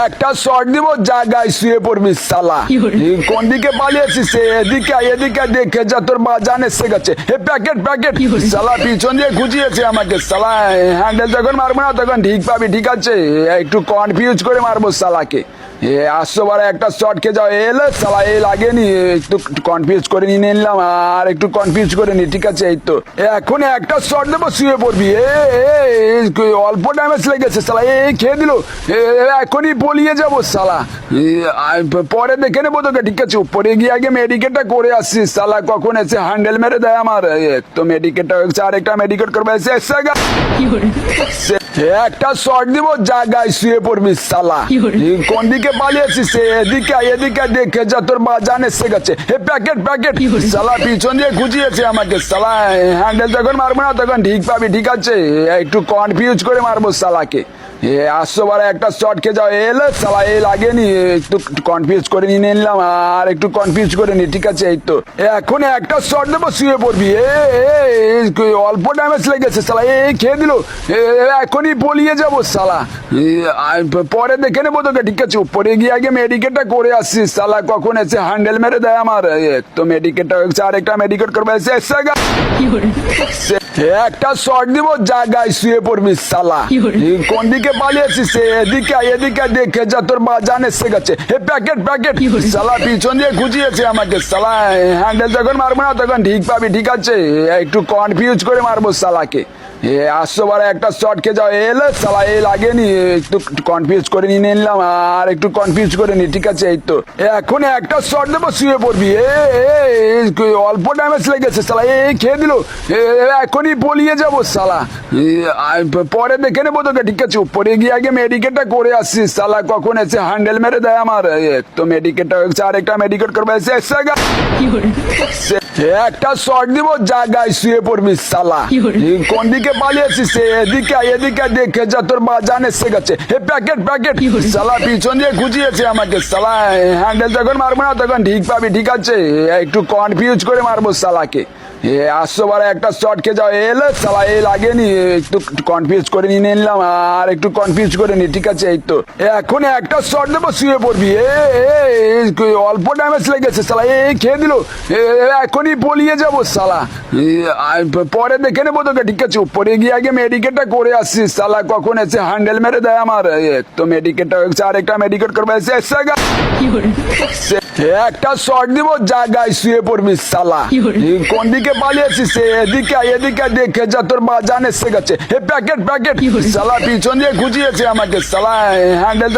একটা শর্ট দিব, জায়গায় শুয়ে পড়বি শালা। কোন দিকে পালিয়েছিস? এদিকে এদিকে দেখে যা, তোর বাজান এসে গেছে। হে প্যাকেট প্যাকেট শালা, পিছন দিয়ে খুঁজিয়েছে আমাকে শালা। হ্যান্ডেল যখন মারবো না তখন ঠিক পাবি, ঠিক আছে? একটু কনফিউজ করে মারবো শালাকে। আসছো বারে একটা শর্ট খেয়ে যাও, এলে শালা এ লাগেনি, একটু কনফিউজ করে নিয়ে নিলাম, আর একটু কনফিউজ করে নি, ঠিক আছে? এই তো এখন একটা শর্ট দেবো, শুয়ে পড়বি। অল্প ড্যামেজ লেগেছে শালা, এই খেয়ে দিল। এখনই পলিয়ে যাবো শালা, পরে দেখে নেবো তোকে, ঠিক আছে? উপরে গিয়ে আগে মেডিকেটটা করে আসছিস শালা, কখন এসে হ্যান্ডেল মেরে দেয় আমার। তো মেডিকেটটা হচ্ছে, আর একটা মেডিকেট করবে এসে একটা শর্ট দিব, জায়গায় শুয়ে পড়বি শালা। কোন দিকে পালিয়েছিস? এদিকে এদিকে দেখে যা, তোর বাজান এসে গেছে। হে প্যাকেট প্যাকেট শালা, পিছন দিয়ে খুঁজিয়েছে আমাকে শালা। হ্যান্ডেল যখন মারবো না তখন ঠিক পাবি, ঠিক আছে? একটু কনফিউজ করে মারবো শালাকে। আসছো বারে একটা শর্ট খেয়ে যাও, এলে শালা এ লাগেনি, একটু কনফিউজ করে নিয়ে নিলাম, আর একটু কনফিউজ করে নি, ঠিক আছে? এই তো এখন একটা শর্ট দেবো, শুয়ে পড়বি। অল্প ড্যামেজ লেগেছে শালা, এই খেয়ে দিল। এখনই পলিয়ে যাবো শালা, পরে দেখে নেবো তোকে, ঠিক আছে? উপরে গিয়ে আগে মেডিকেটটা করে আসছিস শালা, কখন এসে হ্যান্ডেল মেরে দেয় আমার। তো মেডিকেটটা হচ্ছে, আর একটা মেডিকেট করবে এসে একটা শর্ট দিব, জায়গায় শুয়ে পড়বি শালা। কোন দিকে পালিয়েছিস? এদিকে এদিকে দেখে যা, তোর বাজান এসে গেছে। হে প্যাকেট প্যাকেট শালা, পিছন দিয়ে খুঁজিয়েছে আমাকে শালা। হ্যান্ডেল যখন মারবো না তখন ঠিক পাবি, ঠিক আছে? একটু কনফিউজ করে মারবো শালাকে। আসছো বারে একটা শর্ট খেয়ে যাও, এলে শালা এ লাগেনি, একটু কনফিউজ করে নিয়ে নিলাম, আর একটু কনফিউজ করে নি, ঠিক আছে? এই তো এখন একটা শর্ট দেবো, শুয়ে পড়বি। অল্প ড্যামেজ লেগেছে শালা, এই খেয়ে দিল। এখনই পলিয়ে যাবো শালা, পরে দেখে নেবো তোকে, ঠিক আছে? উপরে গিয়ে আগে মেডিকেটটা করে আসছিস শালা, কখন এসে হ্যান্ডেল মেরে দেয় আমার। তো মেডিকেটটা হচ্ছে, আর একটা মেডিকেট করবে এসে একটা শর্ট দিব, জায়গায় শুয়ে পড়বি শালা। কোন দিকে পালিয়েছিস? এদিকে এদিকে দেখে যা, তোর বাজান এসে গেছে। হে প্যাকেট প্যাকেট শালা, পিছন দিয়ে খুঁজিয়েছে আমাকে শালা। হ্যান্ডেল যখন মারবো না তখন ঠিক পাবি, ঠিক আছে? একটু কনফিউজ করে মারবো শালাকে। আসছো বারে একটা শর্ট খেয়ে যাও, এলে শালা এ লাগেনি, একটু কনফিউজ করে নিয়ে নিলাম, আর একটু কনফিউজ করে নি, ঠিক আছে? এই তো এখন একটা শর্ট দেবো, শুয়ে পড়বি। অল্প ড্যামেজ লেগেছে শালা, এই খেয়ে দিল। এখনই পলিয়ে যাবো শালা, পরে দেখে নেবো তোকে, ঠিক আছে? উপরে গিয়ে আগে মেডিকেটটা করে আসছিস শালা, কখন এসে হ্যান্ডেল মেরে দেয় আমার। তো মেডিকেটটা হচ্ছে, আর একটা মেডিকেট করবে এসে একটা শর্ট দিব, জায়গায় শুয়ে পড়বি শালা। কোন দিকে পালিয়েছিস? এদিকে এদিকে দেখে যা, তোর বাজান এসে গেছে। হে প্যাকেট প্যাকেট শালা, পিছন দিয়ে খুঁজিয়েছে আমাকে শালা। হ্যান্ডেল